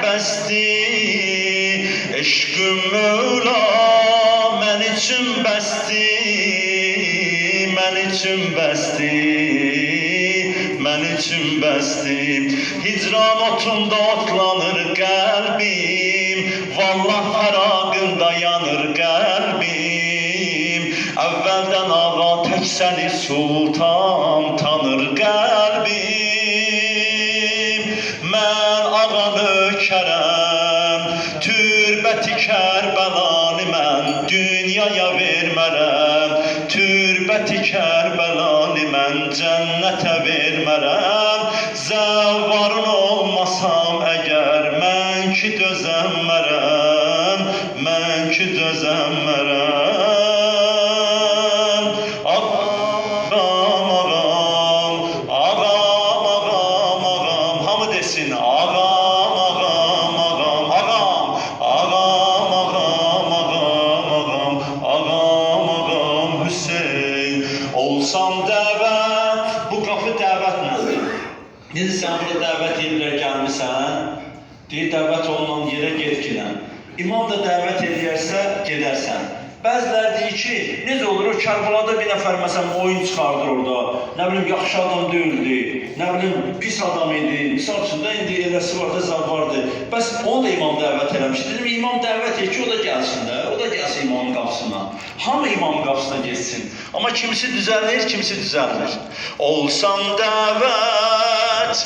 bəsdi, eşqim Mövla mən üçün bəsdi, mən üçün bəsdi, mən üçün bəsdi. Hicran otunda otlanır qəlbim, vallah fəraqında yanır qəlbim. Əvvəldən ağa tək səni sultan tanır qəlbim. Mən ağa nökərəm, türbəti Kərbəlanı mən dünyaya vermərəm. Türbəti Kərbəlanı mən cənnətə vermərəm. Zəvvarın olmasam əgər mən ki dözəmmərəm, mən ki dözəmmərəm. Ağam, ağam, ağam, ağam, ağam, hamı desin ağam, ağam, ağam, ağam, ağam, ağam, ağam, ağam, ağam, Hüseyin. Olsam dəvət, bu qapı dəvət nədir? Necə sən burada dəvət edirlər gəlmirsən? Deyir, dəvət olunan yerə get girən. İmam da dəvət edirsə, gedərsən. Bəziləri deyir ki, necə olur, o Kərbəlada bir nəfər məsələn oyun çıxardır orada, nə bilim, yaxşı adam deyildi, nə bilim, pis adam idi, misal üçün də indi eləsi var da, zad vardı. Bəs onu da imam dəvət eləmiş. Dedim, imam dəvət et ki, o da gəlsin də, o da gəlsin imamın qapısına. Hamı imamın qapısına geçsin. Amma kimisi düzəlir, kimisi düzəlmir. Olsam dəvət,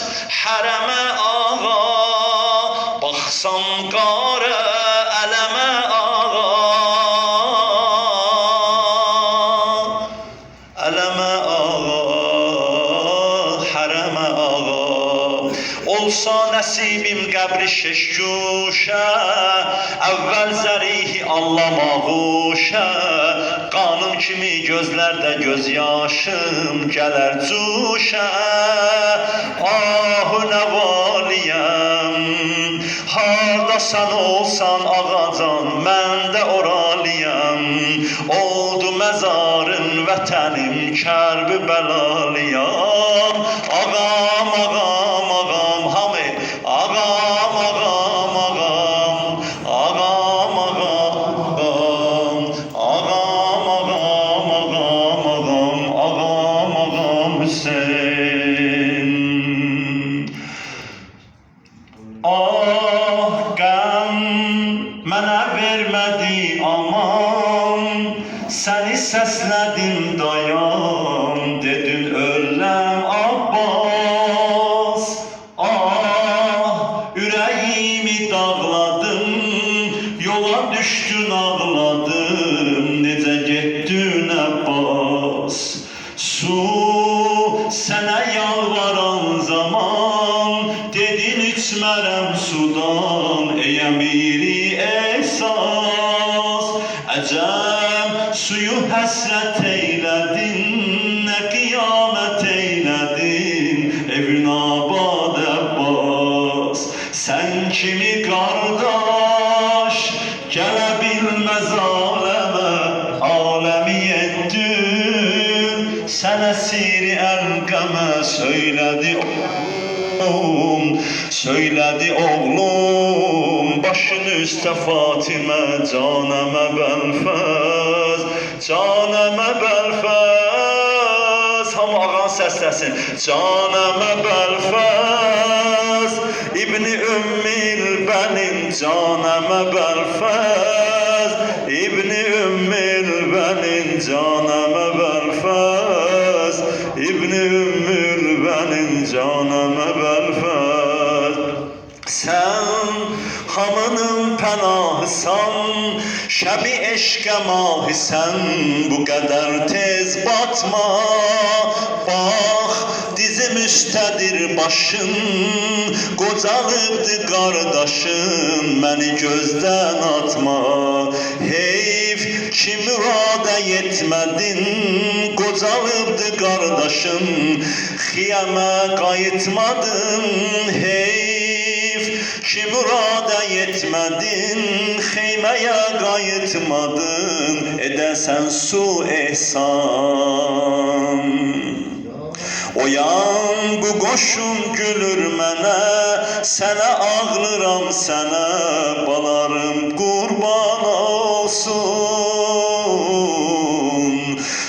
hərəmə ağa, baxsam qarə, ələmə ağa, ələmə ağa, hərəmə ağa. Olsa nəsibim qəbri şeş guşə, əvvəl zərihi allamağuşə. Qanım kimi gözlərdə göz yaşım gələr cuşə. Ahı nə valiyəm, harda sən olsan ağacan, mən də oralıyam. Oldu məzarın vətənim Kərbi bəlalıyam. Ağam, ağam, ağam, hamı ağam, ağam, ağam, ağam, ağam, ağam, ağam, ağam, ağam, ağam, ağam, Hüseyin. Ah qəm mənə vermədi aman, səni səslədim dayan, dedin öləm Abbas. Ah ürəyimi dağladım, yola düşdün ağladım, necə getdin Abbas. Su sənə yalvaran zaman, dedin içmərəm sudan, ey əmiri ehsas. Əcəm suyu həsrət eylədin, nə qiyamət eylədin, evin abad Əbbas. Sən kimi qardaş gələ bilməz aləmə, aləmi etdin, sənə siri əlqəmə. Söylədi oğlum, söylədi oğlum, başın üstə Fatimə, canəmə bəlfəz, canəmə bəlfəz. Hamı ağan səsləsin. Canəmə bəlfəz, İbni Ümmil bənin, canəmə bəlfəz, İbni Ümmil bənin, canəmə bəlfəz, İbni Ümmil bənin, canəmə bəlfəz. Sən hamının pənahısan, şəbi eşqə mahisən, bu qədər tez batma. Bax, dizim üstədir başın, qocalıbdı qardaşın, məni gözdən atma. Heyf ki mürada yetmədin, qocalıbdı qardaşın, xiyəmə qayıtmadın. Heyf ki mürada yetmədin, xeyməyə qayıtmadın, edəsən su ehsan. Oyan bu qoşun gülür mənə, sənə ağlıram sənə, balarım qurban olsun.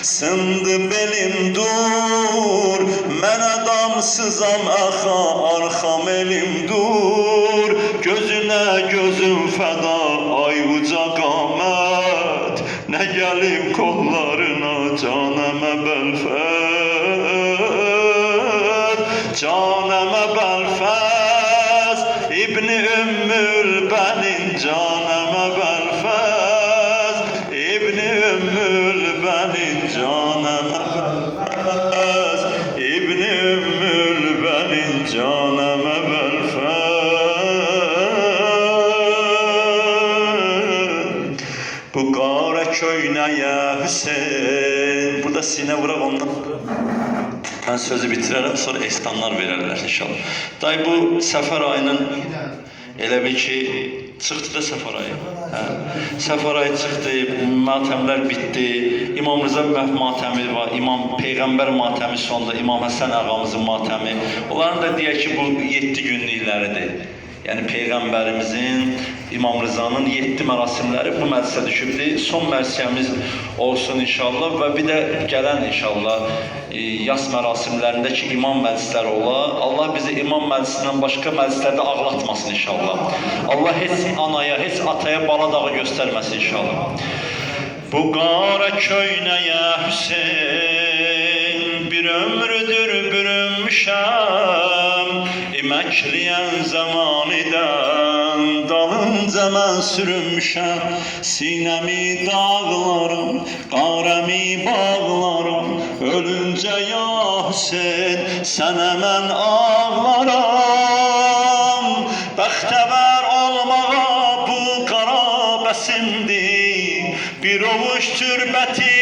Sındı belim dur, mən adamsızam əxa, arxam elim dur. Gözünə gözüm fəda, ay uca qamət, nə gəlim qollarına, canəmə bəlfəz, canəmə bəlfəz, İbni Ümmül Bənin, canəmə bəlfəz, İbni Ümmül Bənin, canəmə bəlfəz, İbni Ümmül Bənin, canəmə bəlfəz. Bu qara köynəyə Hüseyin. Burada sinə vuraq ondan. Ben sözü bitirərəm, sonra ehsanlar verərlər inşallah. Day bu Səfər ayının elə bil ki, çıxdı da Səfər ayı. Səfər ayı çıxdı, matəmlər bitdi. İmam Rıza matəmi var, İmam Peyğəmbər matəmi sonda, İmam Həsən ağamızın matəmi. Onların da deyək ki, bu 7 günlükləridir. Yəni Peyğəmbərimizin, İmam Rıza'nın 7 mərasimləri bu məclisə düşübdür. Son mərsiyəmiz olsun inşallah və bir də gələn inşallah yas mərasimlərində ki, imam məclisləri ola. Allah bizi imam məclisindən başqa məclislərdə ağlatmasın inşallah. Allah heç anaya, heç ataya bala dağı göstərməsin inşallah. Bu qara köynəyə Hüseyin, bir ömrüdür bürünmüşəm. Əməkliyən zamanidən dalınca mən sürünmüşəm. Sinəmi dağlarım, qarəmi bağlarım, ölüncə ya Hüseyin sənə mən ağlaram. Bəxtəvər olmağa bu qara bəsimdir, bir ovuş türbəti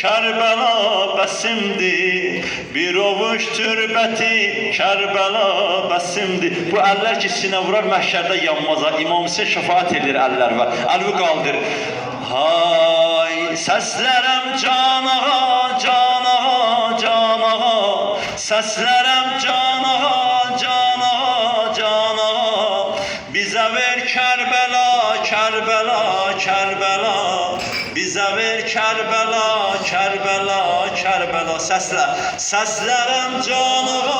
Kərbəla bəsimdir, bir ovuş türbəti Kərbəla bəsimdir. Bu əllər ki sinə vurar məhşərdə yanmaz. İmam Hüseyin şəfaət edir əllər və əlvi qaldır. Hay səslərəm canağa, canağa, canağa, səslərəm canağa, canağa, canağa. Bizə ver Kərbəla, Kərbəla, Kərbəla. Bizə ver Kərbəla, Kərbəla, Kərbəla. Səslə, səslərəm canağa,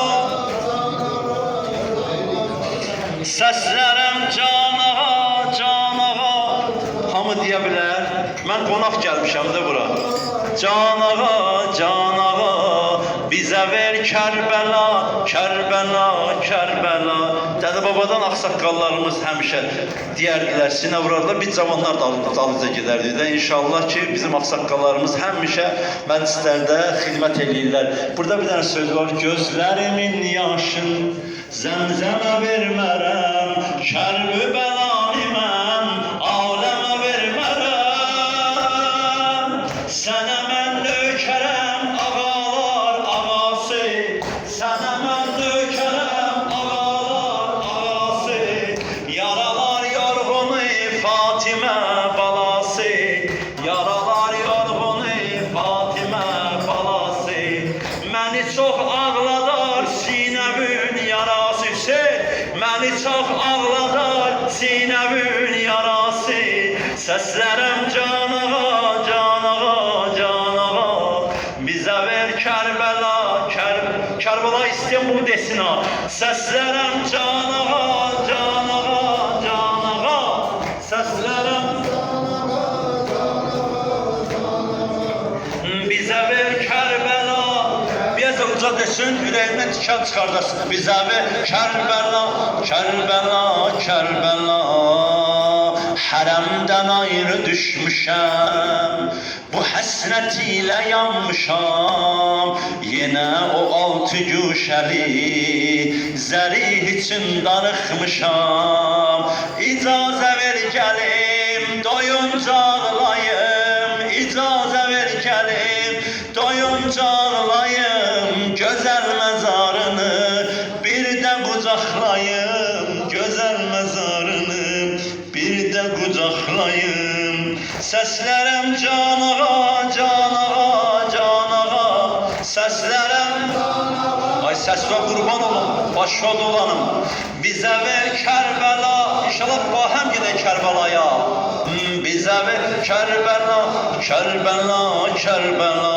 səslərəm canağa, canağa. Hamı deyə bilər, mən qonaq gəlmişəm də bura. Canağa, canağa, bizə ver Kərbəla, Kərbəla, Kərbəla. Dədə babadan ağsaqqallarımız həmişə deyərdilər, sinə vurarlar, biz cavanlar dalınca gedərdik də. İnşallah ki, bizim ağsaqqallarımız həmişə məclislərdə xidmət edirlər. Burada bir dənə söz var, gözlərimin yaşın zəmzəmə vermərəm, şərbi bəlanı mən aləmə vermərəm. Sənə mən nökərəm, ağalar ağası, sənə mən nökərəm, ağalar ağası. Yaralar yorğunu Fatimə balası, yaralar yorğunu Fatimə balası. Məni çox ağladar sinəvün yarası, məni çox ağladar sinəvün yarası. Səslərəm canağa, canağa, canağa. Bizə ver Kərbəla, Kərbəla istəyən bunu desin ha. Səslərəm canağa, canağa, canağa. Səslərəm canağa, canağa, canağa. Bizə ver Kərbəla. Biraz uca desin, ürəyindən tikan çıxardasın. Bizə ver Kərbəla, Kərbəla, Kərbəla. Hərəmdən ayrı düşmüşəm, bu həsrət ilə yanmışam. Yenə o altı güşəli zərih üçün darıxmışam. İcazə ver gəlim, doyunca ağlayım. İcazə ver gəlim, doyunca ağlayım. Gözəl məzarını bir də qucaqlayım. Gözəl məzarını bir də qucaqlayım. Səslərəm canağa, canağa, canağa. Səslərəm canağa, Səsvə qurban olun, başşad olanım. Bizə ver Kərbəla, inşallah bahəm gedək Kərbəlaya. Bizə ver Kərbəla, Kərbəla, Kərbəla.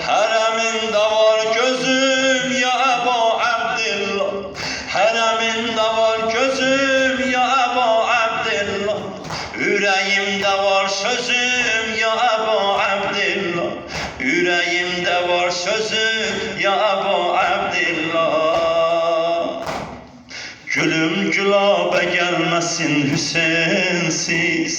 Hərəmində var gözüm ya Əba Əbdillah. Hərəmində var gözüm ya Əba Əbdillah. Ürəyimdə var sözüm ya Əba Əbdillah. Ürəyimdə var sözüm ya Əba Əbdillah. Gülüm gülabə gəlməsin Hüseynsiz,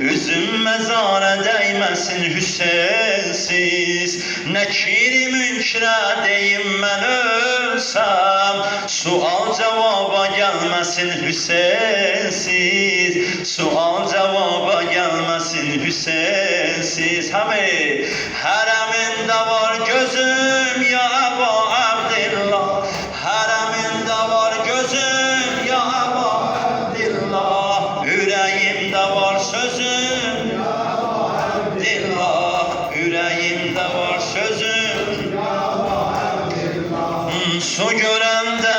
üzüm məzara dəyməsin Hüseynsiz. Nə kiri münkrə deyim mən ölsəm, sual cavaba gəlməsin Hüseynsiz. Sual cavaba gəlməsin Hüseynsiz. Hərəmində var gözüm ya Əba Əbdillah. Hərəmində var gözüm ya Əba Əbdillah. Ürəyimdə var sözüm ya Əba Əbdillah. Ürəyimdə var sözüm ya Əba Əbdillah. Su görəndə